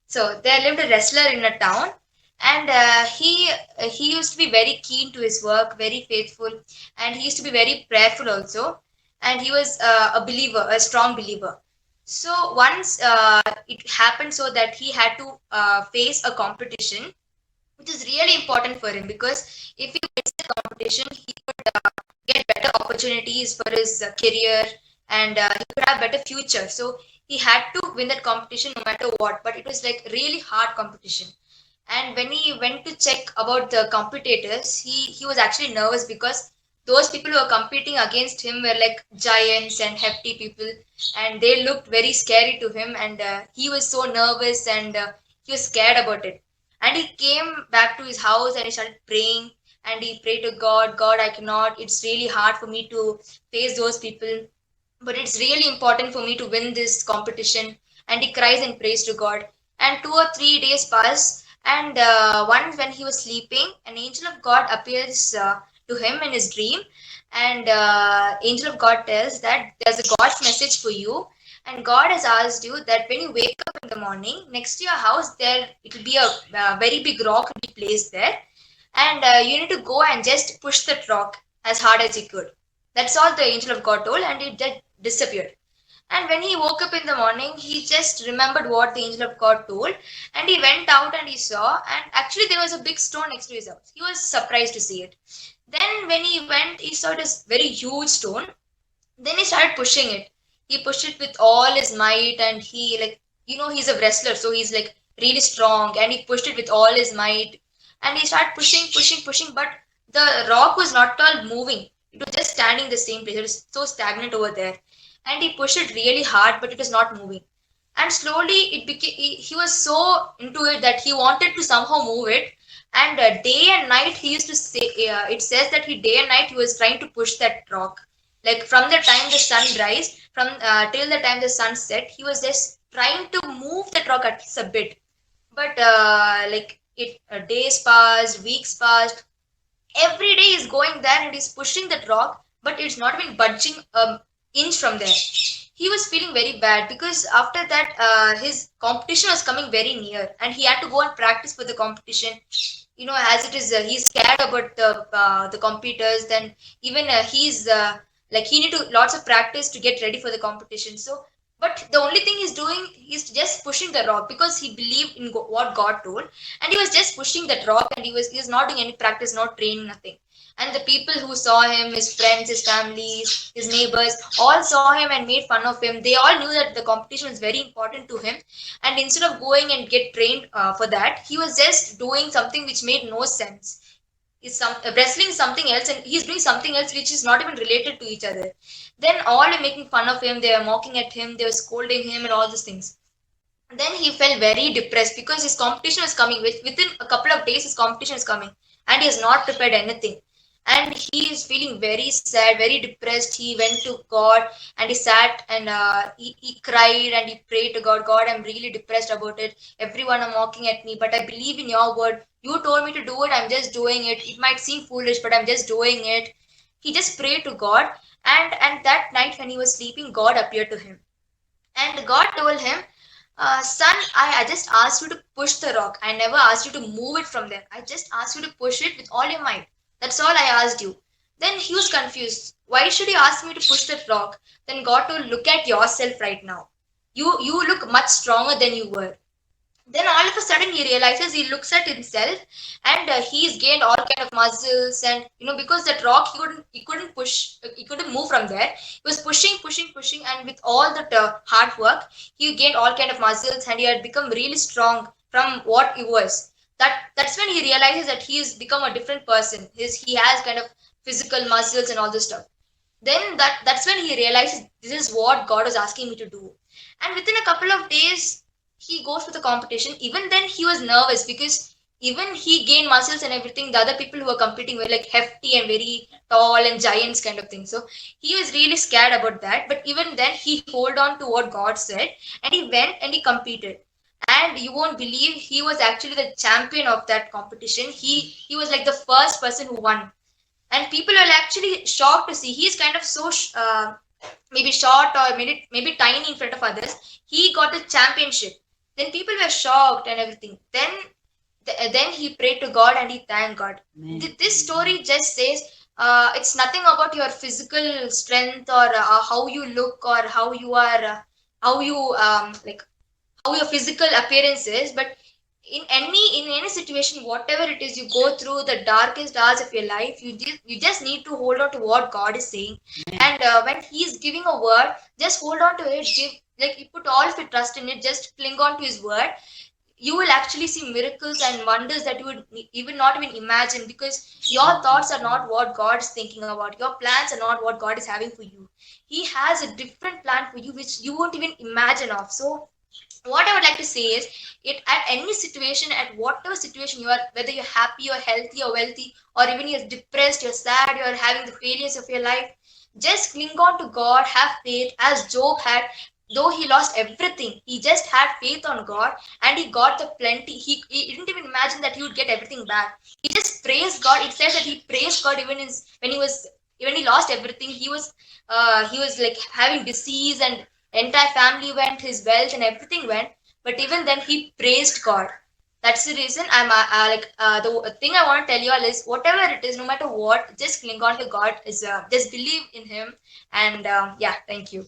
So there lived a wrestler in a town, and he used to be very keen to his work, very faithful, and he used to be very prayerful also. And he was a believer, a strong believer. So once it happened so that he had to face a competition, which is really important for him, because if he wins the competition, he would get better opportunities for his career, and he could have better future. So he had to win that competition no matter what, but it was like really hard competition. And when he went to check about the competitors, he was actually nervous, because those people who were competing against him were like giants and hefty people, and they looked very scary to him, and he was so nervous, and he was scared about it. And he came back to his house and he started praying, and he prayed to God. God, I cannot, it's really hard for me to face those people, but it's really important for me to win this competition. And he cries and prays to God. And 2 or 3 days pass, and once when he was sleeping, an angel of God appears to him in his dream, and angel of God tells that there's a God's message for you, and God has asked you that when you wake up in the morning, next to your house, there it will be a very big rock will be placed there, and you need to go and just push that rock as hard as you could. That's all the angel of God told, and it just disappeared. And when he woke up in the morning, he just remembered what the angel of God told, and he went out and he saw, and actually there was a big stone next to his house. He was surprised to see it. Then when he went, he saw this very huge stone. Then he started pushing it. He pushed it with all his might, and he, like, he's a wrestler, so he's like really strong, and he pushed it with all his might. And he started pushing, pushing, pushing, but the rock was not all moving. It was just standing the same place. It was so stagnant over there. And he pushed it really hard, but it was not moving. And slowly it became, he was so into it that he wanted to somehow move it. And day and night he used to say, it says that he day and night he was trying to push that rock, like from the time the sun rise, from till the time the sun set, he was just trying to move that rock at least a bit. But like it days passed, weeks passed, every day he's going there and he's pushing that rock, but it's not even budging inch from there. He was feeling very bad, because after that his competition was coming very near, and he had to go and practice for the competition. As it is, he's scared about the competitors. Then even he's like he need to lots of practice to get ready for the competition. So, but the only thing he's doing is just pushing the rock, because he believed in what God told, and he was just pushing that rock, and he was not doing any practice, not training, nothing. And the people who saw him, his friends, his family, his neighbors, all saw him and made fun of him. They all knew that the competition was very important to him, and instead of going and get trained for that, he was just doing something which made no sense. Is some wrestling something else, and he's doing something else which is not even related to each other. Then all are making fun of him, they are mocking at him, they were scolding him, and all these things. Then he felt very depressed, because his competition was coming. Within a couple of days his competition is coming, and he has not prepared anything. And he is feeling very sad, very depressed. He went to God, and he sat, and he cried, and he prayed to God. God, I'm really depressed about it. Everyone are mocking at me, but I believe in your word. You told me to do it, I'm just doing it. It might seem foolish, but I'm just doing it. He just prayed to God, and that night when he was sleeping, God appeared to him, and God told him, son, I just asked you to push the rock. I never asked you to move it from there. I just asked you to push it with all your might. That's all I asked you. Then he was confused. Why should you ask me to push that rock? Then God told, look at yourself right now. You look much stronger than you were. Then all of a sudden he realizes, he looks at himself, and he's gained all kind of muscles. And because that rock, he couldn't push, he couldn't move from there. He was pushing, pushing, pushing, and with all that hard work, he gained all kind of muscles, and he had become really strong from what he was. That's when he realizes that he's become a different person. He has kind of physical muscles and all this stuff. Then that's when he realizes, this is what God was asking me to do. And within a couple of days he goes to the competition. Even then he was nervous, because even he gained muscles and everything, the other people who were competing were like hefty and very tall and giants kind of thing. So he was really scared about that, but even then he hold on to what God said, and he went and he competed. And you won't believe, he was actually the champion of that competition. He was like the first person who won, and people are actually shocked to see he's kind of so maybe short, or maybe tiny in front of others. He got the championship. Then people were shocked and everything. Then he prayed to God and he thanked God. This story just says it's nothing about your physical strength or how you look or how you are, how you like how your physical appearance is, but in any situation, whatever it is you go through the darkest hours of your life, you just need to hold on to what God is saying. And when he is giving a word, just hold on to it. Give, like, you put all of your trust in it, just cling on to his word. You will actually see miracles and wonders that you would even not even imagine, because your thoughts are not what God is thinking about. Your plans are not what God is having for you. He has a different plan for you which you won't even imagine of. So what I would like to say is, it at any situation, at whatever situation you are, whether you're happy or healthy or wealthy, or even you're depressed, you're sad, you're having the failures of your life, just cling on to God, have faith, as Job had. Though he lost everything, he just had faith on God, and he got the plenty. He didn't even imagine that he would get everything back. He just praised God. It says that he praised God even when he was, when he lost everything. He was like having disease, and entire family went, his wealth and everything went, but even then he praised God. That's the reason I'm the thing I want to tell you all is, whatever it is, no matter what, just cling on to God. Is just believe in him. And yeah, thank you.